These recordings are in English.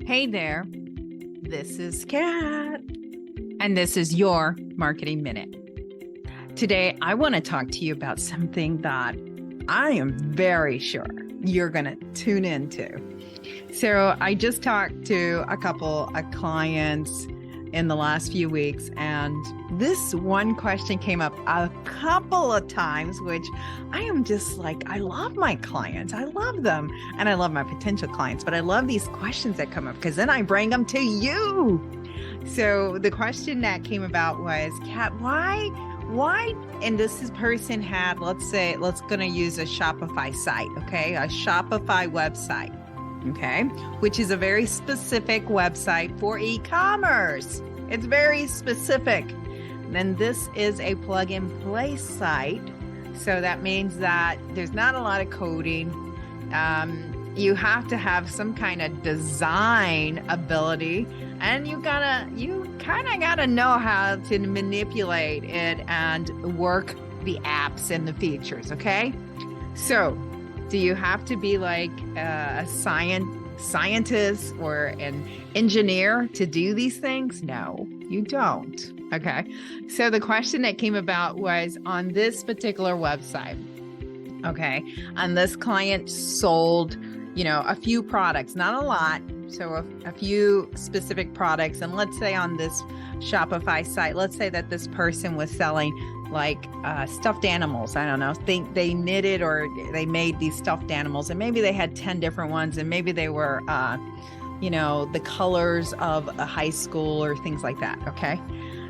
Hey there, this is Kat, and this is your Marketing Minute. Today, I want to talk to you about something that I am very sure you're going to tune into. So I just talked to a couple of clients in the last few weeks, and this one question came up a couple of times, which I am just like, I love my clients. I love them. And I love my potential clients, but I love these questions that come up because then I bring them to you. So the question that came about was, Kat, why, and person had, let's going to use a Shopify site, okay? A Shopify website. Okay, which is a very specific website for e-commerce. It's very specific. Then this is a plug and play site. So that means that there's not a lot of coding. You have to have some kind of design ability, and you kind of gotta know how to manipulate it and work the apps and the features. Okay, so do you have to be like a scientist or an engineer to do these things? No, you don't. Okay. So the question that came about was on this particular website. Okay. And this client sold, a few products, not a lot. So a few specific products. And let's say on this Shopify site, let's say that this person was selling like stuffed animals. I don't know. They knitted or they made these stuffed animals, and maybe they had 10 different ones, and maybe they were, the colors of a high school or things like that. Okay.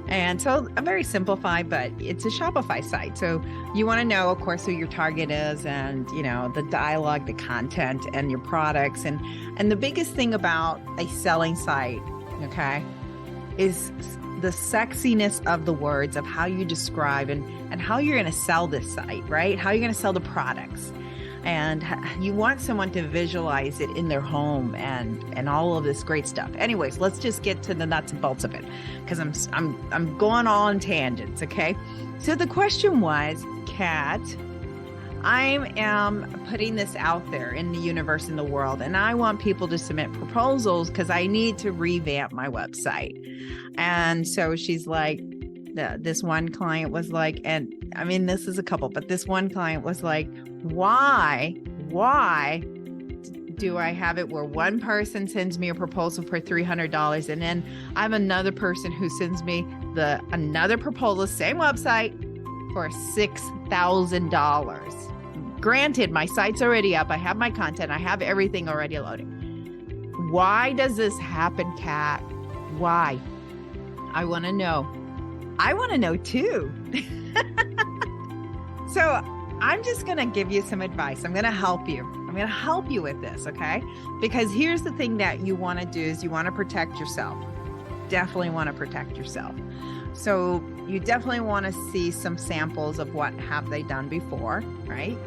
And so very simplified, but it's a Shopify site. So you want to know, of course, who your target is and, the dialogue, the content and your products. And the biggest thing about a selling site, okay, is the sexiness of the words of how you describe and how you're going to sell this site, right? How you're going to sell the products. And you want someone to visualize it in their home and all of this great stuff. Anyways, let's just get to the nuts and bolts of it because I'm going all in tangents, okay? So the question was, Kat, I am putting this out there in the universe, in the world, and I want people to submit proposals because I need to revamp my website. And so she's like, this one client was like, and I mean, this is a couple, but this one client was like, why do I have it where one person sends me a proposal for $300 and then I have another person who sends me another proposal, same website, for $6,000? Granted, my site's already up. I have my content. I have everything already loaded. Why does this happen, Kat? Why? I want to know. I want to know too. So I'm just going to give you some advice. I'm going to help you. I'm going to help you with this, okay? Because here's the thing that you want to do is you want to protect yourself. Definitely want to protect yourself. So you definitely want to see some samples of what have they done before, right?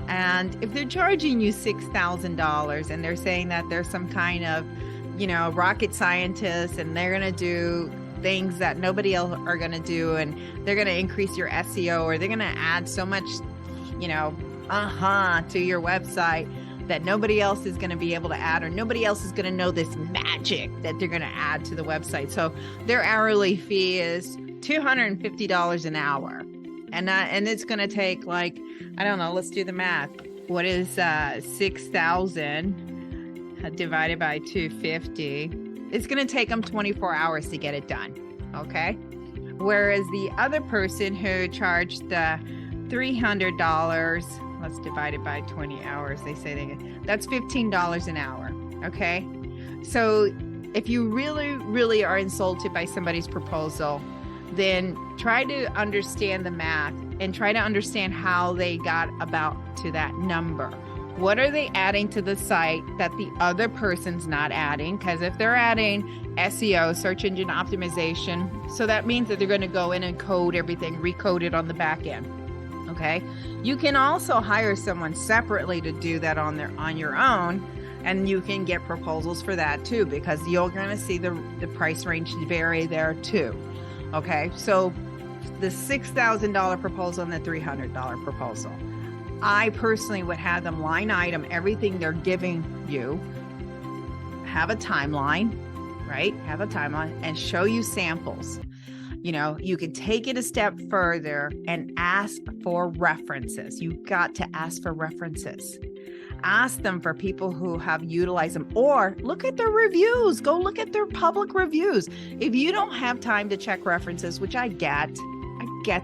And if they're charging you $6,000 and they're saying that there's some kind of, rocket scientist and they're going to do things that nobody else are going to do, and they're going to increase your SEO, or they're going to add so much, to your website that nobody else is going to be able to add, or nobody else is going to know this magic that they're going to add to the website. So their hourly fee is $250 an hour. And it's going to take like, I don't know, let's do the math. What is 6,000 divided by 250? It's going to take them 24 hours to get it done. Okay. Whereas the other person who charged the $300, let's divide it by 20 hours. They say that's $15 an hour. Okay. So if you really, really are insulted by somebody's proposal, then try to understand the math and try to understand how they got about to that number. What are they adding to the site that the other person's not adding? Because if they're adding SEO, search engine optimization, so that means that they're going to go in and code everything, recode it on the back end. Okay. You can also hire someone separately to do that on your own, and you can get proposals for that too, because you're going to see the price range vary there too. Okay. So the $6,000 proposal and the $300 proposal. I personally would have them line item everything they're giving you, have a timeline, right? Have a timeline and show you samples. You can take it a step further and ask for references. You've got to ask for references. Ask them for people who have utilized them, or look at their reviews. Go look at their public reviews. If you don't have time to check references, which I get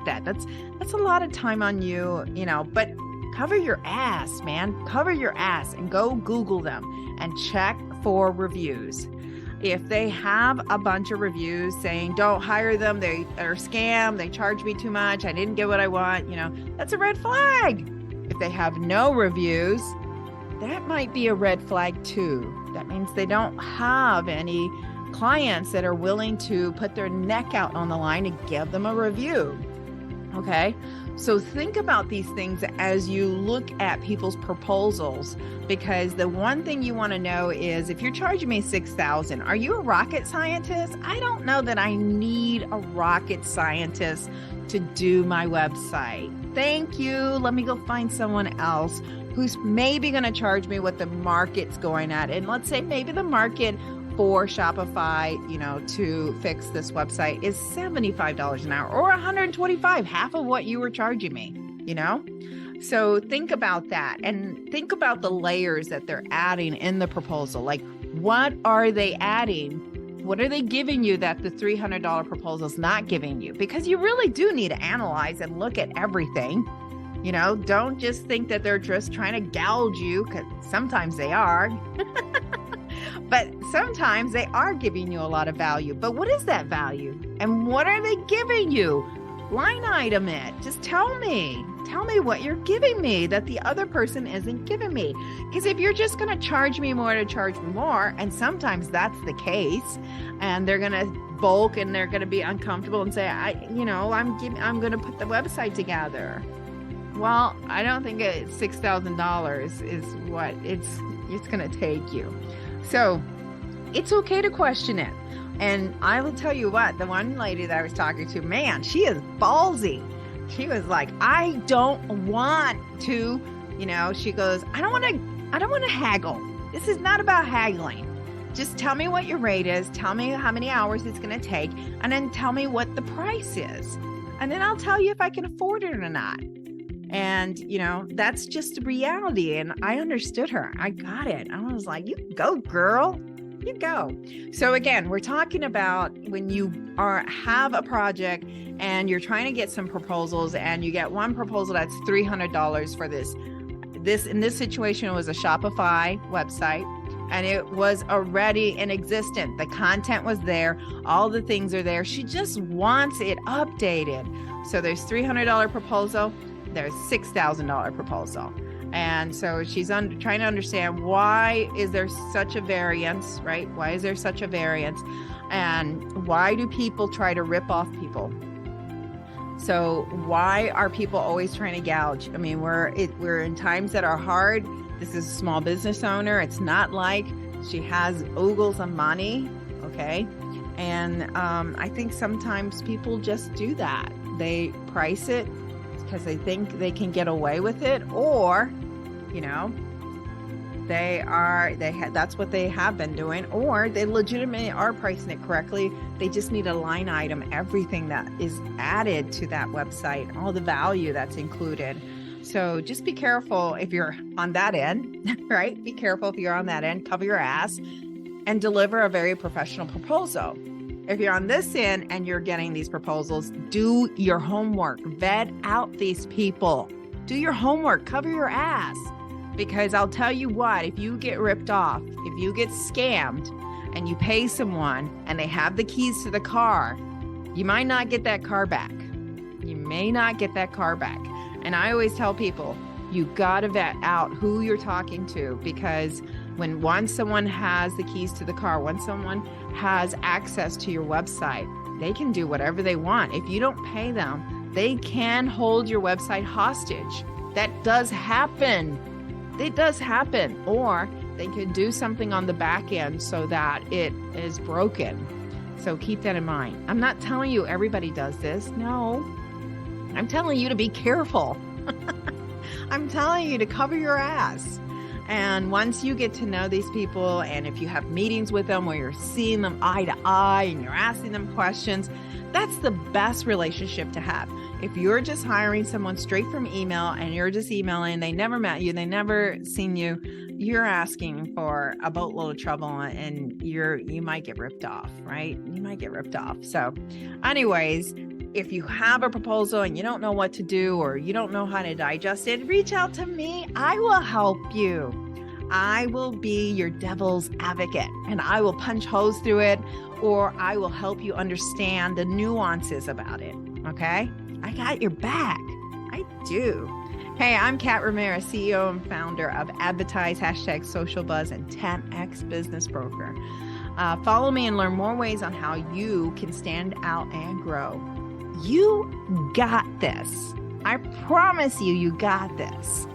that. That's a lot of time on you, but cover your ass, man. Cover your ass and go Google them and check for reviews. If they have a bunch of reviews saying, don't hire them, they are a scam, they charge me too much, I didn't get what I want, that's a red flag. If they have no reviews, that might be a red flag too. That means they don't have any clients that are willing to put their neck out on the line and give them a review. Okay. So think about these things as you look at people's proposals, because the one thing you want to know is, if you're charging me $6,000, are you a rocket scientist? I don't know that I need a rocket scientist to do my website. Thank you. Let me go find someone else who's maybe going to charge me what the market's going at. And let's say maybe the market for Shopify, to fix this website is $75 an hour or $125, half of what you were charging me, So think about that, and think about the layers that they're adding in the proposal. Like, what are they adding? What are they giving you that the $300 proposal is not giving you? Because you really do need to analyze and look at everything. Don't just think that they're just trying to gouge you, because sometimes they are. But sometimes they are giving you a lot of value. But what is that value? And what are they giving you? Line item it. Just tell me. Tell me what you're giving me that the other person isn't giving me. Because if you're just going to charge me more to charge me more, and sometimes that's the case, and they're going to bulk and they're going to be uncomfortable and say, I'm going to put the website together. Well, I don't think $6,000 is what it's going to take you. So it's okay to question it. And I will tell you what, the one lady that I was talking to, man, she is ballsy. She was like, I don't want to, she goes, I don't want to haggle. This is not about haggling. Just tell me what your rate is. Tell me how many hours it's going to take. And then tell me what the price is. And then I'll tell you if I can afford it or not. And, that's just the reality. And I understood her. I got it. I was like, you go, girl. You go. So again, we're talking about when you have a project and you're trying to get some proposals, and you get one proposal that's $300 for this. In this situation, it was a Shopify website, and it was already in existence. The content was there. All the things are there. She just wants it updated. So there's $300 proposal. There's $6,000 proposal. And so she's trying to understand, why is there such a variance, right? Why is there such a variance? And why do people try to rip off people? So why are people always trying to gouge? I mean, we're in times that are hard. This is a small business owner. It's not like she has oogles of money, okay? And I think sometimes people just do that. They price it because they think they can get away with it, or, that's what they have been doing, or they legitimately are pricing it correctly. They just need a line item, everything that is added to that website, all the value that's included. So just be careful if you're on that end, right? Be careful if you're on that end, cover your ass and deliver a very professional proposal. If you're on this end and you're getting these proposals, do your homework, vet out these people, do your homework, cover your ass. Because I'll tell you what, if you get ripped off, if you get scammed and you pay someone and they have the keys to the car, you might not get that car back. You may not get that car back. And I always tell people, you got to vet out who you're talking to, because once someone has the keys to the car, once someone has access to your website, they can do whatever they want. If you don't pay them, they can hold your website hostage. That does happen. It does happen. Or they can do something on the back end so that it is broken. So keep that in mind. I'm not telling you everybody does this. No, I'm telling you to be careful. I'm telling you to cover your ass And once you get to know these people, and if you have meetings with them where you're seeing them eye to eye and you're asking them questions, that's the best relationship to have. If you're just hiring someone straight from email and you're just emailing, they never met you, they never seen you, you're asking for a boatload of trouble, and you might get ripped off, right? You might get ripped off. So anyways, if you have a proposal and you don't know what to do or you don't know how to digest it, reach out to me. I will help you. I will be your devil's advocate, and I will punch holes through it, or I will help you understand the nuances about it. Okay? I got your back. I do. Hey, I'm Kat Ramirez, CEO and founder of Advertise, #SocialBuzz, and 10X Business Broker. Follow me and learn more ways on how you can stand out and grow. You got this. I promise you, you got this.